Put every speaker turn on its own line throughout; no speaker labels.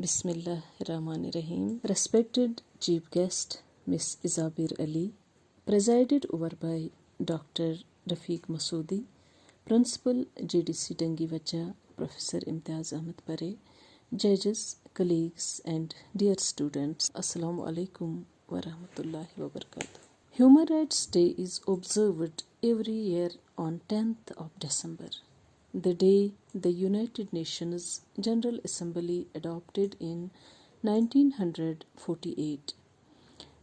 Bismillahirrahmanirrahim. Respected Chief Guest Miss Isabir Ali, presided over by Dr. Rafiq Masoodi, Principal GDCDangiwacha Professor Imtiaz Ahmed Pare, judges, colleagues, and dear students, Assalamu alaikum wa rahmatullahi wa barakatuh. Human Rights Day is observed every year on 10th of December, the day the United Nations General Assembly adopted in 1948.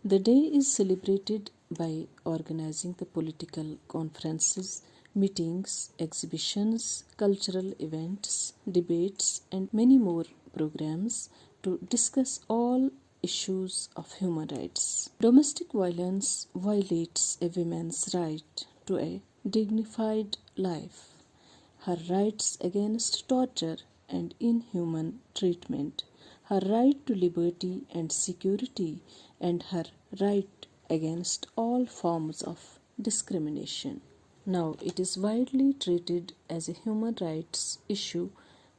The day is celebrated by organizing the political conferences, meetings, exhibitions, cultural events, debates, and many more programs to discuss all issues of human rights. Domestic violence violates a woman's right to a dignified life, her rights against torture and inhuman treatment, her right to liberty and security, and her right against all forms of discrimination. Now, it is widely treated as a human rights issue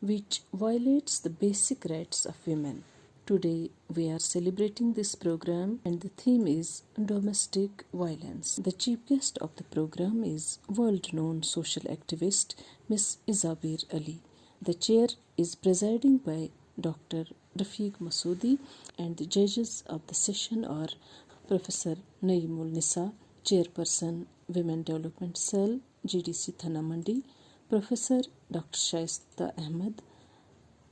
which violates the basic rights of women. Today, we are celebrating this program, and the theme is domestic violence. The chief guest of the program is world known social activist Ms. Isabir Ali. The chair is presiding by Dr. Rafiq Masoodi, and the judges of the session are Professor Naeemul Nisa, Chairperson Women Development Cell, GDC Thana Mandi, Professor Dr. Shaista Ahmed,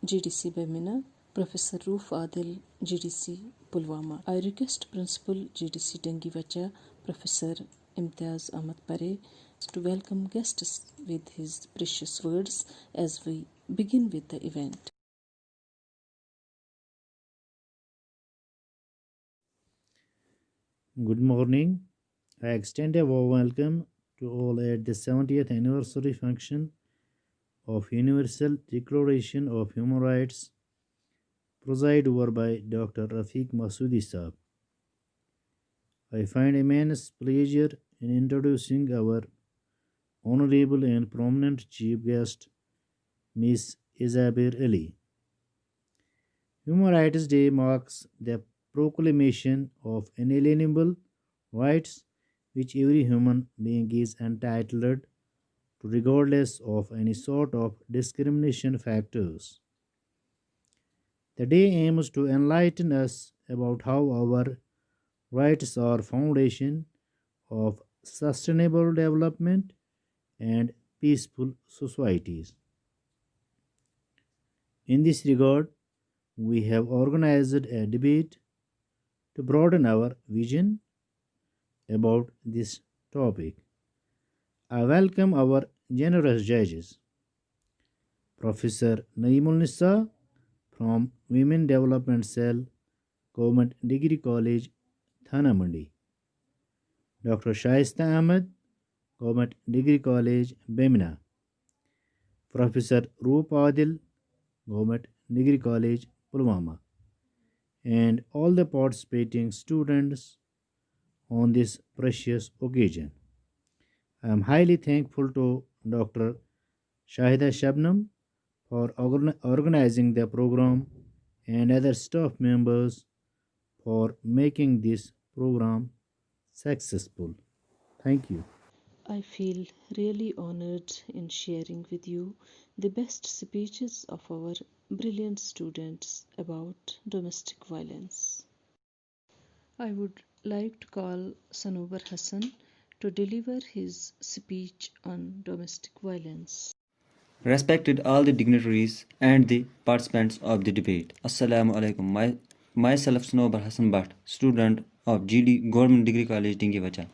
GDC Bemina, Professor Roof Adil, GDC Pulwama. I request Principal GDCDangiwacha, Professor Imtiaz Ahmed Pare, to welcome guests with his precious words as we begin with the event.
Good morning. I extend a warm welcome to all at the 70th anniversary function of Universal Declaration of Human Rights, presided over by Dr. Rafiq Masoodi Saab. I find immense pleasure in introducing our honorable and prominent chief guest, Miss Isabir Ali. Human Rights Day marks the proclamation of inalienable rights which every human being is entitled to regardless of any sort of discrimination factors. The day aims to enlighten us about how our rights are foundation of sustainable development and peaceful societies. In this regard, we have organized a debate to broaden our vision about this topic. I welcome our generous judges, Professor Naeemul Nisa from Women Development Cell, Government Degree College, Thana Mandi, Dr. Shaista Ahmed, Government Degree College, Bemina, Professor Roop Adil, Government Degree College, Pulwama, and all the participating students on this precious occasion. I am highly thankful to Dr. Shahida Shabnam for organizing the program and other staff members for making this program successful. Thank you.
I feel really honored in sharing with you the best speeches of our brilliant students about domestic violence. I would like to call Sanobar Hassan to deliver his speech on domestic violence.
Respected all the dignitaries and the participants of the debate. Assalamu alaikum. Myself Sanobar Hassan Bhatt, student of GD Government Degree College Dingiwacha,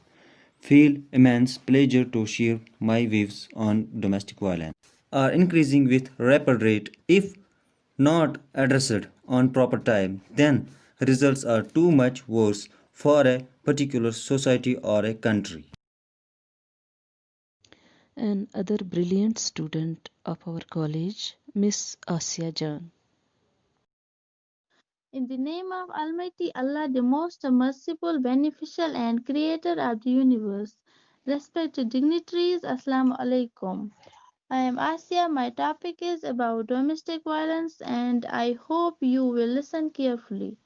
feel immense pleasure to share my views on domestic violence. Are increasing with rapid rate. If not addressed on proper time, then results are too much worse for a particular society or a country.
Another brilliant student of our college, Miss Asia Jan.
In the name of Almighty Allah, the most merciful, beneficial, and creator of the universe, respected dignitaries, Assalamu alaikum. I am Asia. My topic is about domestic violence, and I hope you will listen carefully.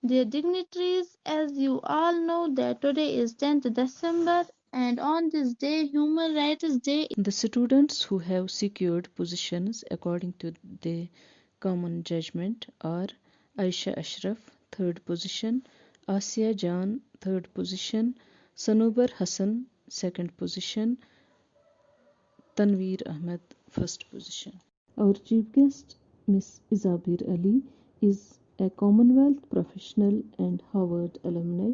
Dear dignitaries, as you all know that today is 10th December, and on this day, Human Rights Day.
The students who have secured positions according to the common judgment are Aisha Ashraf, third position, Asia Jan, third position, Sanubar Hassan, second position, Tanveer Ahmed, first position. Our chief guest, Miss Isabir Ali, is a Commonwealth professional and Harvard alumni.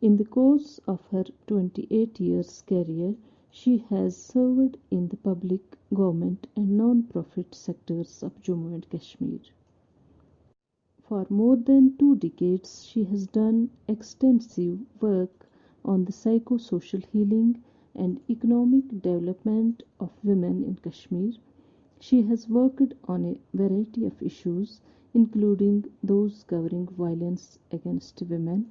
In the course of her 28 years career, she has served in the public, government and non-profit sectors of Jammu and Kashmir. For more than 2 decades, she has done extensive work on the psychosocial healing and economic development of women in Kashmir. She has worked on a variety of issues, including those covering violence against women,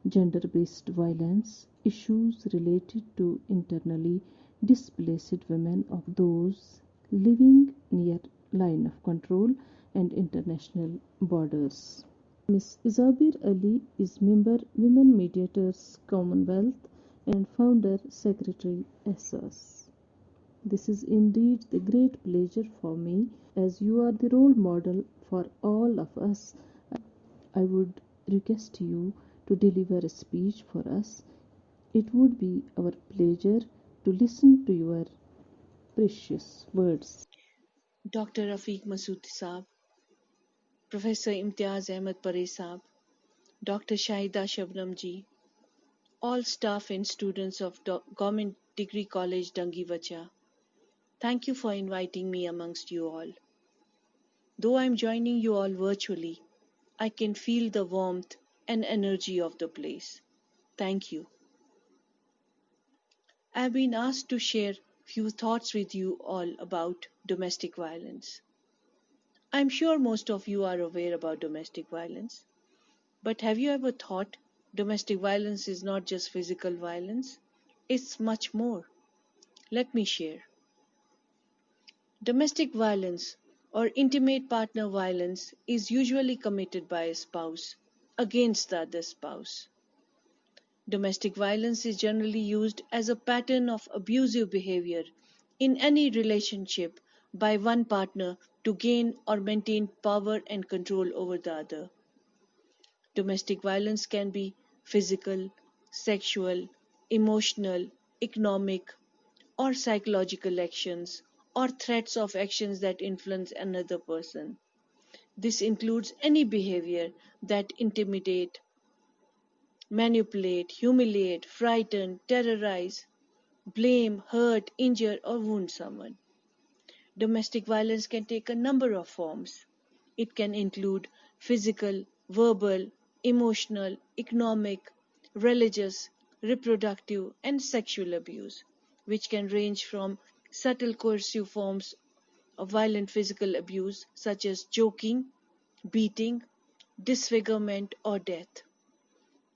gender-based violence, issues related to internally displaced women of those living near line of control and international borders. Ms. Isabir Ali is member Women Mediators Commonwealth and founder secretary SOS. This is indeed the great pleasure for me as you are the role model for all of us. I would request you to deliver a speech for us. It would be our pleasure to listen to your precious words.
Dr. Rafiq Masood Saab, Professor Imtiaz Ahmed Pare Saab, Dr. Shahida Shabnam ji, all staff and students of Government Degree College Dangiwacha, thank you for inviting me amongst you all. Though I am joining you all virtually, I can feel the warmth and energy of the place. Thank you. I have been asked to share few thoughts with you all about domestic violence. I am sure most of you are aware about domestic violence. But have you ever thought domestic violence is not just physical violence? It's much more. Let me share. Domestic violence or intimate partner violence is usually committed by a spouse against the other spouse. Domestic violence is generally used as a pattern of abusive behavior in any relationship by one partner to gain or maintain power and control over the other. Domestic violence can be physical, sexual, emotional, economic, or psychological actions, or threats of actions that influence another person. This includes any behavior that intimidate, manipulate, humiliate, frighten, terrorize, blame, hurt, injure, or wound someone. Domestic violence can take a number of forms. It can include physical, verbal, emotional, economic, religious, reproductive, and sexual abuse, which can range from subtle coercive forms of violent physical abuse such as choking, beating, disfigurement, or death.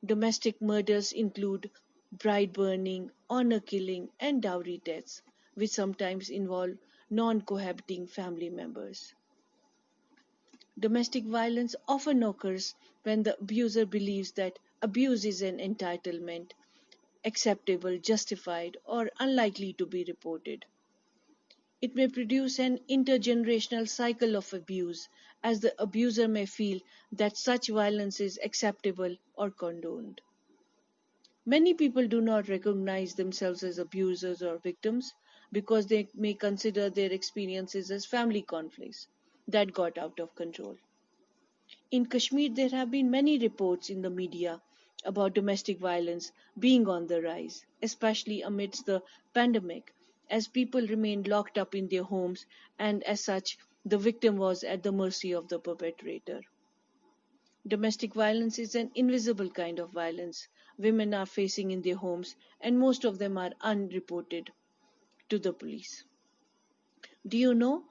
Domestic murders include bride burning, honor killing, and dowry deaths, which sometimes involve non cohabiting family members. Domestic violence often occurs when the abuser believes that abuse is an entitlement, acceptable, justified, or unlikely to be reported. It may produce an intergenerational cycle of abuse, as the abuser may feel that such violence is acceptable or condoned. Many people do not recognize themselves as abusers or victims because they may consider their experiences as family conflicts that got out of control. In Kashmir, there have been many reports in the media about domestic violence being on the rise, especially amidst the pandemic, as people remained locked up in their homes and, as such, the victim was at the mercy of the perpetrator. Domestic violence is an invisible kind of violence women are facing in their homes, and most of them are unreported to the police. Do you know?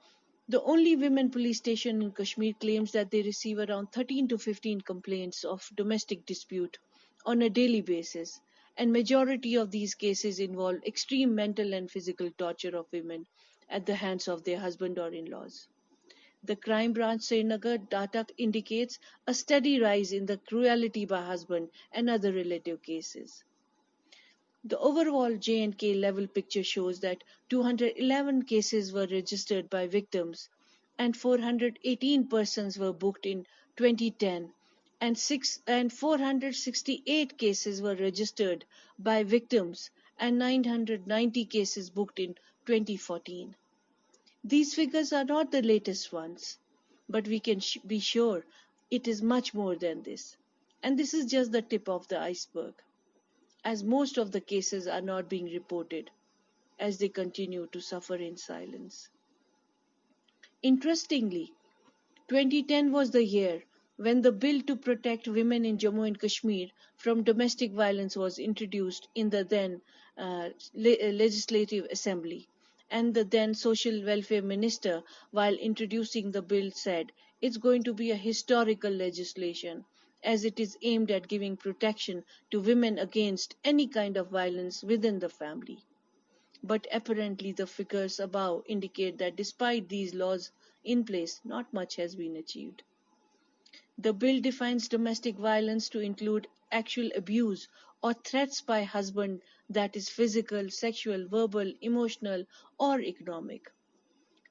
The only women police station in Kashmir claims that they receive around 13 to 15 complaints of domestic dispute on a daily basis, and majority of these cases involve extreme mental and physical torture of women at the hands of their husband or in-laws. The crime branch Srinagar data indicates a steady rise in the cruelty by husband and other relative cases. The overall J&K level picture shows that 211 cases were registered by victims and 418 persons were booked in 2010, and 468 cases were registered by victims and 990 cases booked in 2014. These figures are not the latest ones, but we can be sure it is much more than this. And this is just the tip of the iceberg, as most of the cases are not being reported, as they continue to suffer in silence. Interestingly, 2010 was the year when the bill to protect women in Jammu and Kashmir from domestic violence was introduced in the then Legislative Assembly. And the then Social Welfare Minister, while introducing the bill, said it's going to be a historical legislation as it is aimed at giving protection to women against any kind of violence within the family. But apparently the figures above indicate that despite these laws in place, not much has been achieved. The bill defines domestic violence to include actual abuse or threats by husband, that is physical, sexual, verbal, emotional, or economic.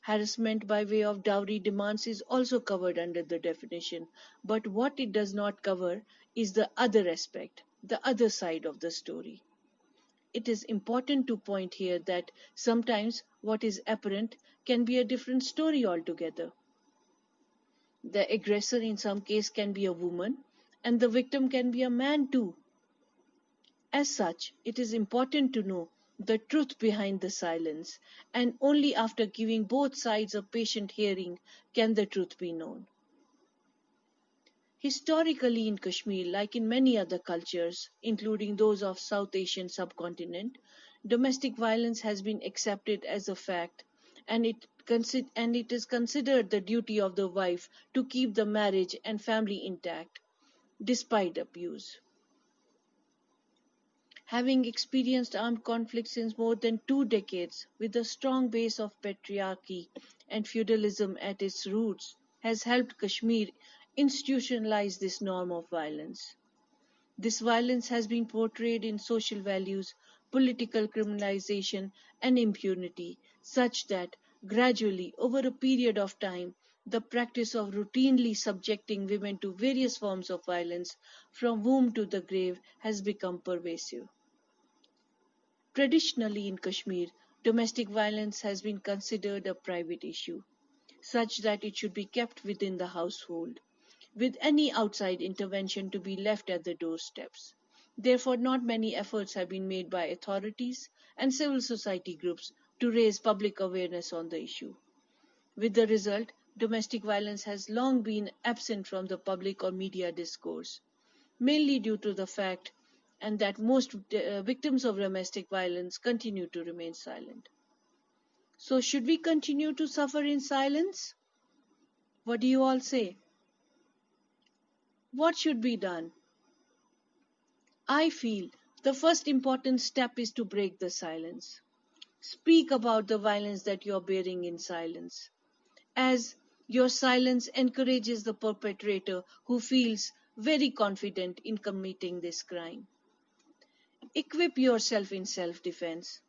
Harassment by way of dowry demands is also covered under the definition, but what it does not cover is the other aspect, the other side of the story. It is important to point here that sometimes what is apparent can be a different story altogether. The aggressor in some case can be a woman, and the victim can be a man too. As such, it is important to know the truth behind the silence, and only after giving both sides a patient hearing can the truth be known. Historically in Kashmir, like in many other cultures, including those of South Asian subcontinent, domestic violence has been accepted as a fact, and it is considered the duty of the wife to keep the marriage and family intact, despite abuse. Having experienced armed conflict since more than 2 decades, with a strong base of patriarchy and feudalism at its roots, has helped Kashmir institutionalize this norm of violence. This violence has been portrayed in social values, political criminalization, and impunity, such that gradually, over a period of time, the practice of routinely subjecting women to various forms of violence, from womb to the grave, has become pervasive. Traditionally in Kashmir, domestic violence has been considered a private issue, such that it should be kept within the household, with any outside intervention to be left at the doorsteps. Therefore, not many efforts have been made by authorities and civil society groups to raise public awareness on the issue. With the result, domestic violence has long been absent from the public or media discourse, mainly due to the fact and that most victims of domestic violence continue to remain silent. So, should we continue to suffer in silence? What do you all say? What should be done? I feel the first important step is to break the silence. Speak about the violence that you are bearing in silence, as your silence encourages the perpetrator who feels very confident in committing this crime. Equip yourself in self-defense.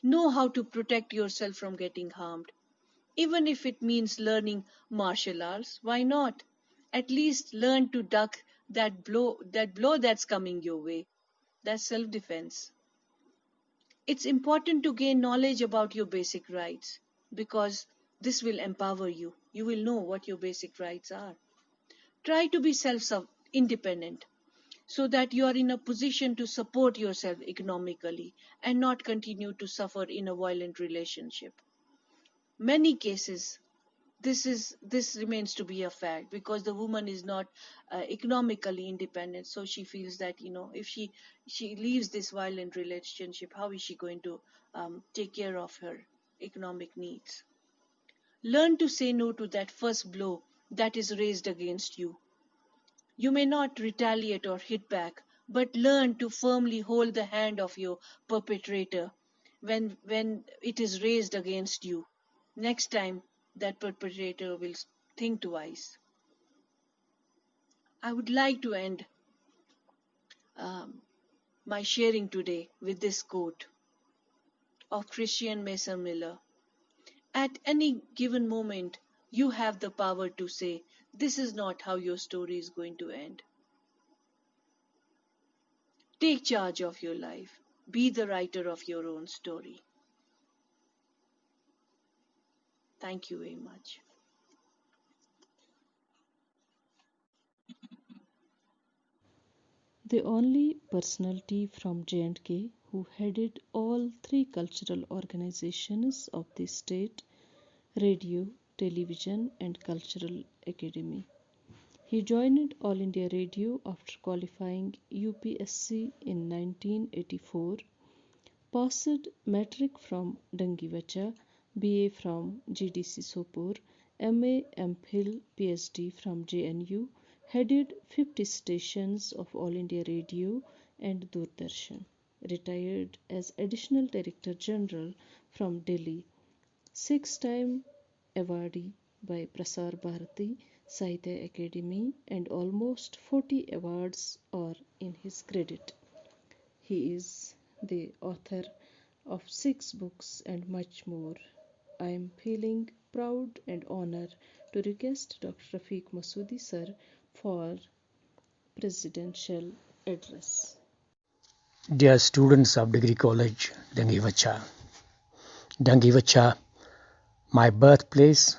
Know how to protect yourself from getting harmed. Even if it means learning martial arts, why not? At least learn to duck that blow that's coming your way. That's self-defense. It's important to gain knowledge about your basic rights because this will empower you. You will know what your basic rights are. Try to be self-independent so that you are in a position to support yourself economically and not continue to suffer in a violent relationship. Many cases this remains to be a fact because the woman is not economically independent, so she feels that if she leaves this violent relationship, how is she going to take care of her economic needs? Learn to say no to that first blow that is raised against you. You may not retaliate or hit back, but learn to firmly hold the hand of your perpetrator when it is raised against you. Next time, that perpetrator will think twice. I would like to end um, my sharing today with this quote of Christian Mason Miller. At any given moment, you have the power to say, this is not how your story is going to end. Take charge of your life. Be the writer of your own story. Thank you very much.
The only personality from J&K who headed all three cultural organizations of the state, radio, television and cultural academy. He joined All India Radio after qualifying UPSC in 1984, passed matric from Dangiwacha, BA from GDC Sopur, MA, MPhil, PhD from JNU, headed 50 stations of All India Radio and Doordarshan, retired as Additional Director General from Delhi, six-time awardee by Prasar Bharati Sahitya Academy, and almost 40 awards are in his credit. He is the author of 6 books and much more. I am feeling proud and honored to request Dr. Rafiq Masoodi sir for presidential address.
Dear students of Degree College, Dangiwacha, Dangiwacha, my birthplace,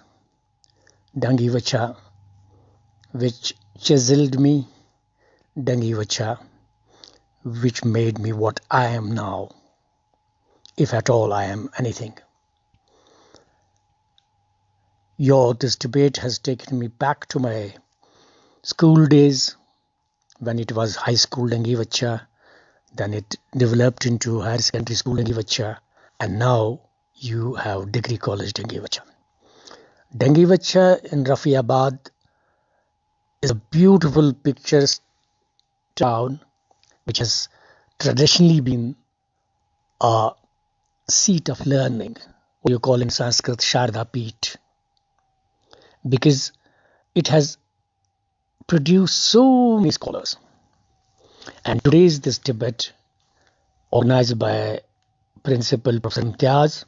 Dangiwacha, which chiseled me, Dangiwacha, which made me what I am now, if at all I am anything. This debate has taken me back to my school days when it was high school Dangiwacha, then it developed into higher secondary school Dangiwacha, and now you have Degree College Dangiwacha. Dangiwacha in Rafiabad is a beautiful picturesque town which has traditionally been a seat of learning, what you call in Sanskrit Sharda Peeth, because it has produced so many scholars. And today's this debate, organized by Principal Professor Imtiaz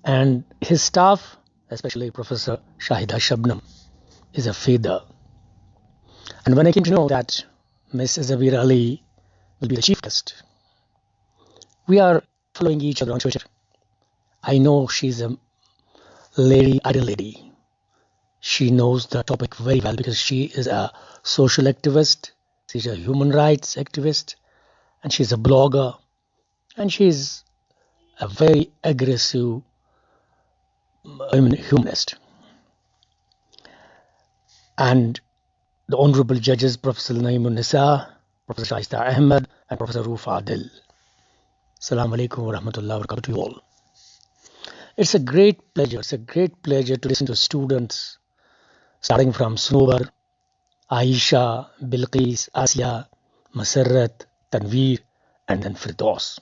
and his staff, especially Professor Shahida Shabnam, is a feather. And when I came to know that Miss Zabir Ali will be the chief guest, we are following each other on Twitter. I know she's a lady, ideal lady. She knows the topic very well because she is a social activist, she's a human rights activist, and she's a blogger, and she's a very aggressive humanist. And the honorable judges, Professor Naimun Nisa, Professor Shaista Ahmed, and Professor Roof Adil. Assalamu alaikum wa rahmatullahi wa barakatuh to you all. It's a great pleasure to listen to students starting from Snowbar, Aisha, Bilqis, Asya, Masarrat, Tanveer, and then Firdaus.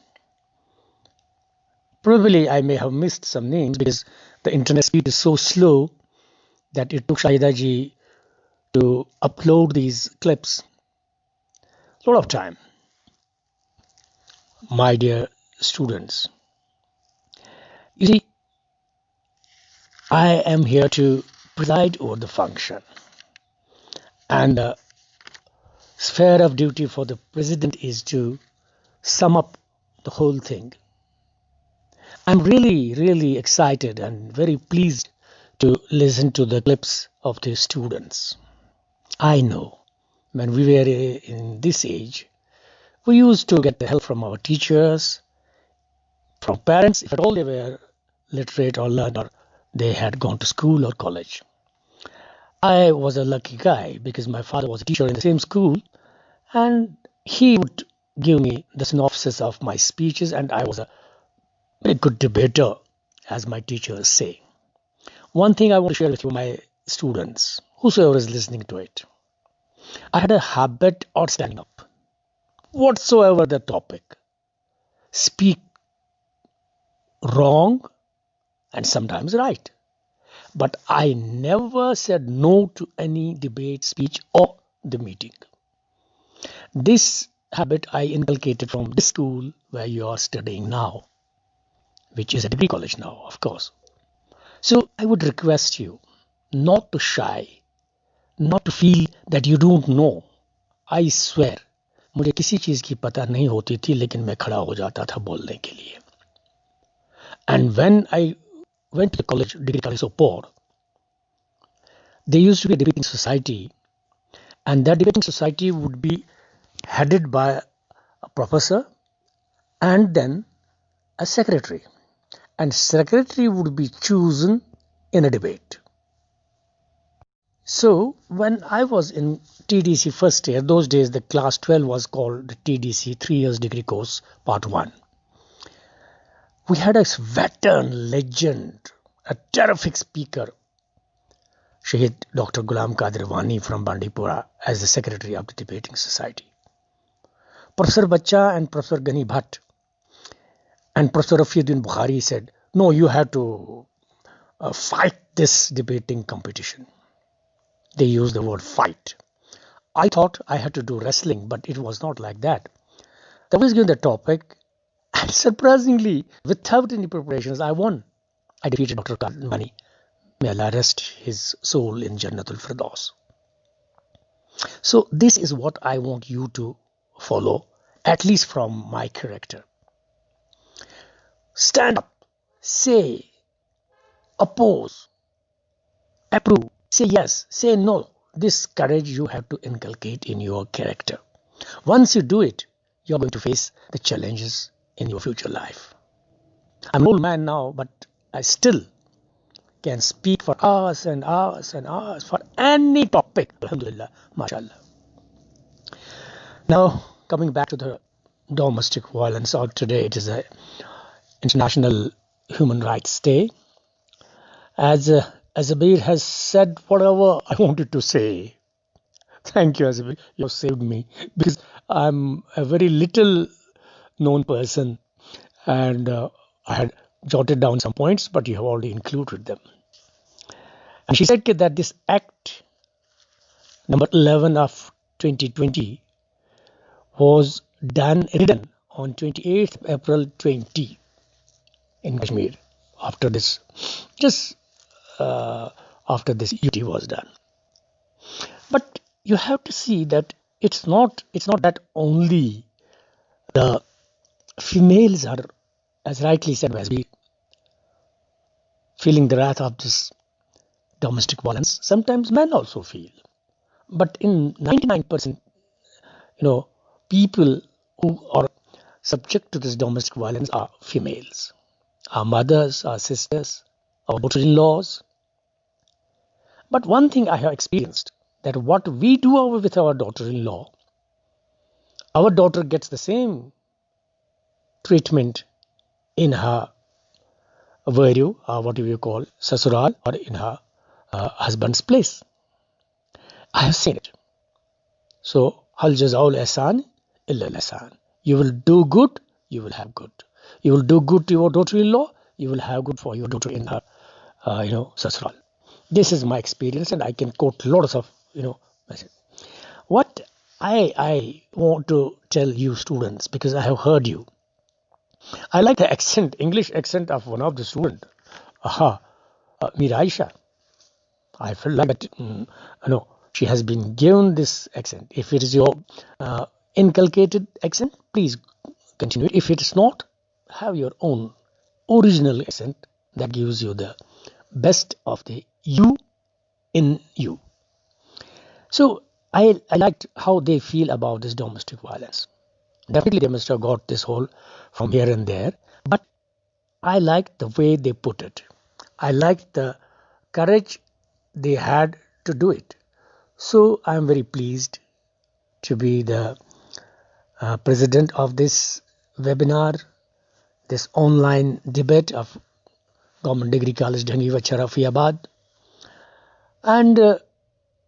Probably I may have missed some names because the internet speed is so slow that it took Shahida ji to upload these clips a lot of time. My dear students, you see, I am here to preside over the function, and the sphere of duty for the president is to sum up the whole thing. I'm really excited and very pleased to listen to the clips of the students. I know when we were in this age, we used to get the help from our teachers, from parents, if at all they were literate or learned or they had gone to school or college. I was a lucky guy because my father was a teacher in the same school, and he would give me the synopsis of my speeches, and I was a very good debater, as my teachers say. One thing I want to share with you, my students, whosoever is listening to it, I had a habit of standing up, whatsoever the topic, speak wrong and sometimes right. but I never said no to any debate, speech, or the meeting. This habit I inculcated from this school where you are studying now, which is a degree college now, of course. So I would request you not to shy, not to feel that you don't know. I swear, मुझे किसी चीज की पता नहीं होती थी, लेकिन मैं खड़ा हो जाता था बोलने के लिए. And when I went to the college, degree college of Port, there used to be a debating society, and that debating society would be headed by a professor and then a secretary, and secretary would be chosen in a debate. So when I was in TDC first year, those days the class 12 was called the TDC 3 years degree course part 1. We had a veteran legend, a terrific speaker, Shahid Dr. Ghulam Qadir Wani from Bandipora as the secretary of the debating society. Professor Bacha and Professor Ghani Bhatt and Professor Rafiuddin Bukhari said, no, you have to fight this debating competition. They used the word fight. I thought I had to do wrestling, but it was not like that. They was given the topic, and surprisingly, without any preparations, I won. I defeated Dr. Qadir Wani. May Allah rest his soul in Jannatul Firdaus. So this is what I want you to follow, at least from my character. Stand up, say, oppose, approve, say yes, say no. This courage you have to inculcate in your character. Once you do it, you're going to face the challenges in your future life. I'm an old man now, but I still can speak for hours and hours and hours for any topic. Alhamdulillah, mashallah. Now, coming back to the domestic violence, or today it is a International Human Rights Day. As Azabir has said whatever I wanted to say. Thank you, Azabir. You saved me because I'm a very little known person, and I had jotted down some points, but you have already included them. And she said that this Act number 11 of 2020 was written on 28th April 20 in Kashmir after this, just after this UT was done. But you have to see that it's not that only the females are, as rightly said, as we feeling the wrath of this domestic violence. Sometimes men also feel, but in 99%, people who are subject to this domestic violence are females, our mothers, our sisters, our daughter-in-laws. But one thing I have experienced, that what we do with our daughter-in-law, our daughter gets the same treatment in her varu, or what do you call, sasural, or in her husband's place. I have seen it. So, hal jazaul ihsan illa ihsan. You will do good, you will have good. You will do good to your daughter-in-law, you will have good for your daughter in her, sasural. This is my experience, and I can quote lots of, messages. What I want to tell you students, because I have heard you. I like the accent, English accent of one of the students. Mira Aisha. I feel like that, she has been given this accent. If it is your inculcated accent, please continue it. If it is not, have your own original accent that gives you the best of the you in you. So I liked how they feel about this domestic violence. Definitely they must have got this whole from here and there, but I liked the way they put it. I liked the courage they had to do it. So I am very pleased to be the president of this webinar, this online debate of Government Degree College Dangiwacha Rafiabad, and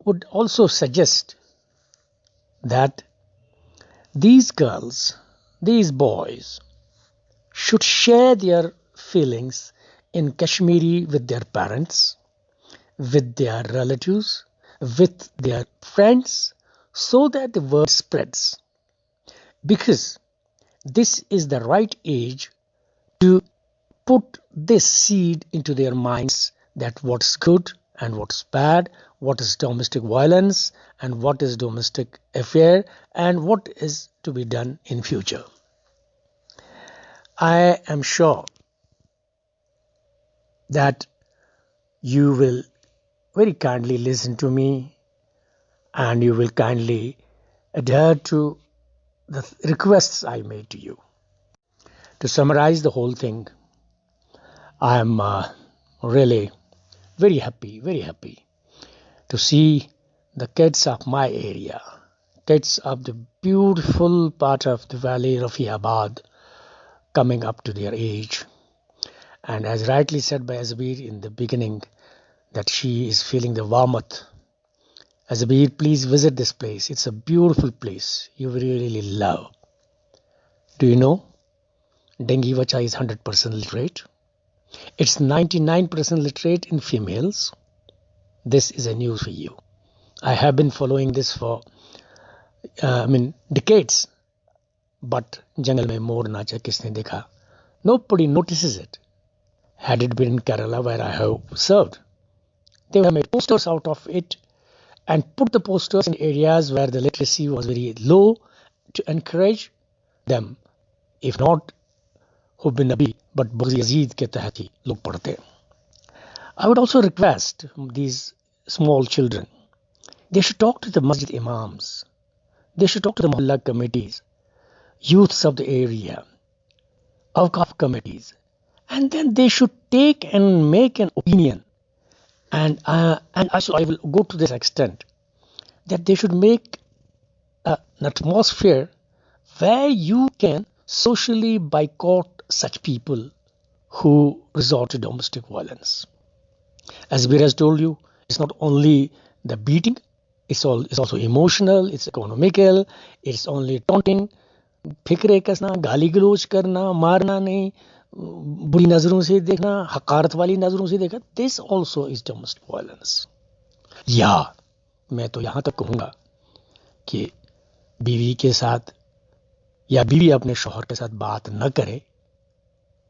would also suggest that these girls, these boys should share their feelings in Kashmiri with their parents, with their relatives, with their friends, so that the word spreads. Because this is the right age to put this seed into their minds that what's good and what's bad, what is domestic violence and what is domestic affair and what is to be done in future. I am sure that you will very kindly listen to me and you will kindly adhere to the requests I made to you. To summarize the whole thing, I am really very happy to see the kids of my area, kids of the beautiful part of the valley Rafiabad coming up to their age. And as rightly said by Azbir in the beginning, that she is feeling the warmth. Azbir, please visit this place. It's a beautiful place. You will really love. Do you know? Dangiwacha is 100% literate. It's 99% literate in females. This is a news for you. I have been following this for, decades. But jungle mein more nacha kisne dekha? Nobody notices it. Had it been in Kerala where I have served, they would have made posters out of it and put the posters in areas where the literacy was very low to encourage them. If not, Hubbi Nabi, but Bughzi Yazid ke tahat hi log padhte. I would also request these small children, they should talk to the masjid imams, they should talk to the mohalla committees, youths of the area, awqaf committees, and then they should take and make an opinion. And also I will go to this extent that they should make an atmosphere where you can socially boycott such people who resort to domestic violence. As Bir has told you, it's not only the beating, it's also emotional, it's economical, it's only taunting, फिक्रे कसना, गाली गलोच करना, मारना नहीं, बुरी नजरों से देखना, हकारत वाली नजरों से देखना. This also is domestic violence. या मैं तो यहां तक कहूंगा कि बीवी के साथ या बीवी अपने शौहर के साथ बात न करे.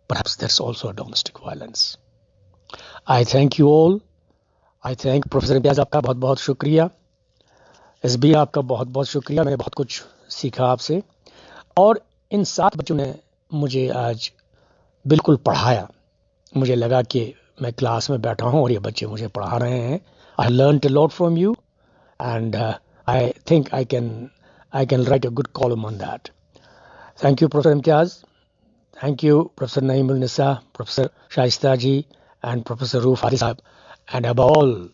Perhaps that's also a domestic violence. I thank you all. I thank Professor Imtiaz, आपका बहुत बहुत शुक्रिया. एसबी आपका बहुत बहुत शुक्रिया. मैंने बहुत कुछ सीखा आपसे और इन 7 बच्चों ने मुझे आज बिल्कुल पढ़ाया. मुझे लगा कि मैं क्लास में बैठा हूं और ये बच्चे मुझे पढ़ा रहे हैं. I learned a lot from you and I think I can write a good column on that. Thank you, Professor Imtiaz. Thank you, Professor Naeemul Nisa, Professor Shaista ji, and Professor Roof Hari Sahab, and above all,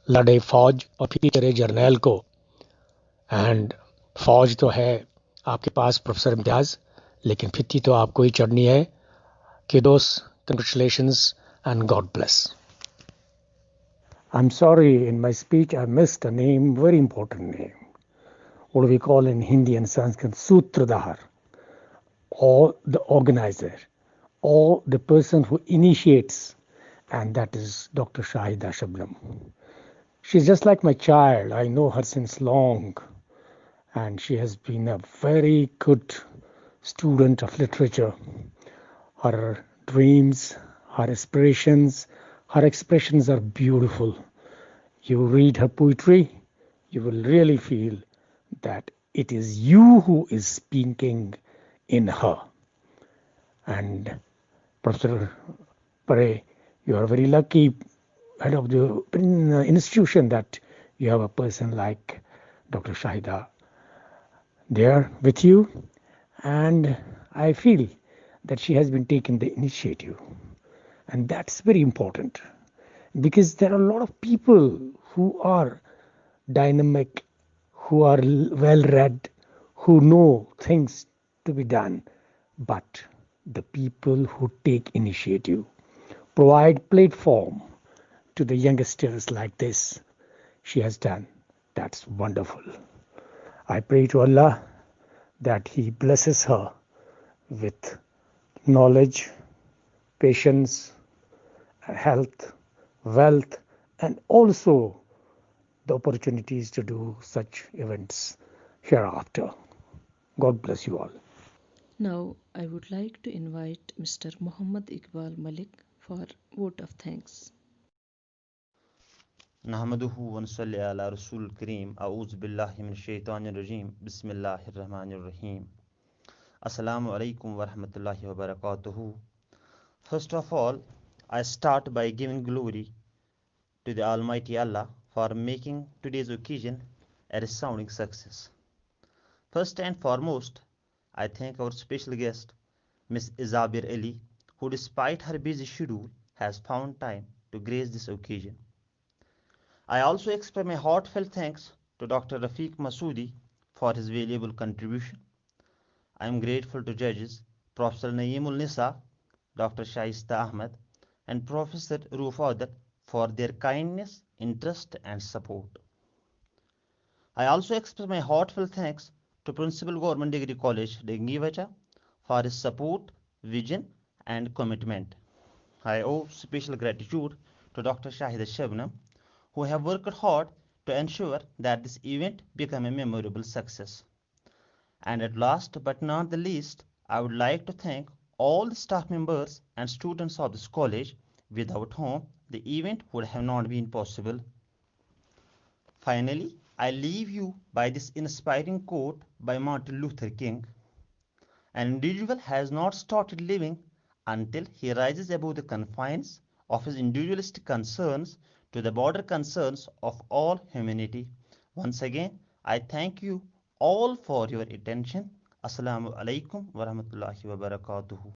लड़े फौज और फिर चढ़े जर्नैल को. And फौज तो है आपके पास प्रोफेसर इम्तियाज, लेकिन फित्ती तो आपको ही चढ़नी है. Kiddos, congratulations and God bless. I'm sorry, in my speech I missed a name, very important name. What we call in Hindi and Sanskrit Sutradhar, or the organizer, or the person who initiates, and that is Dr. Shahida Shabnam. She's just like my child. I know her since long, and she has been a very good student of literature. Her dreams, her aspirations, her expressions are beautiful. You read her poetry, you will really feel that it is you who is speaking in her. And Professor Pare, you are very lucky, head of the institution, that you have a person like Dr. Shahida there with you. And I feel that she has been taking the initiative. And that's very important, because there are a lot of people who are dynamic, who are well read, who know things to be done. But the people who take initiative, provide platform to the youngsters like this, she has done. That's wonderful. I pray to Allah that He blesses her with knowledge, patience, health, wealth, and also the opportunities to do such events hereafter. God bless you all.
Now, I would like to invite Mr. Muhammad Iqbal Malik for vote of thanks.
नहमदुहु वनसल्ली अला रसूल करीम अऊज़ु बिल्लाहि मिनश शैतानिर रजीम बिस्मिल्लाहिर रहमानिर रहीम Assalamu alaikum wa rahmatullahi wa barakatuhu. First of all, I start by giving glory to the Almighty Allah for making today's occasion a resounding success. First and foremost, I thank our special guest, Miss Izabir Ali, who despite her busy schedule has found time to grace this occasion. I also express my heartfelt thanks to Dr. Rafiq Masoodi for his valuable contribution. I am grateful to judges Professor Naeemul Nisa, Dr. Shaista Ahmed, and Professor Rufadat for their kindness, interest, and support. I also express my heartfelt thanks to Principal Government Degree College, Dangiwacha, for his support, vision, and commitment. I owe special gratitude to Dr. Shahida Shabnam, who have worked hard to ensure that this event become a memorable success. And at last but not the least, I would like to thank all the staff members and students of this college, without whom the event would have not been possible. Finally, I leave you by this inspiring quote by Martin Luther King: "An individual has not started living until he rises above the confines of his individualistic concerns to the broader concerns of all humanity." Once again, I thank you all for your attention. Assalamu alaikum wa rahmatullahi wa barakatuhu.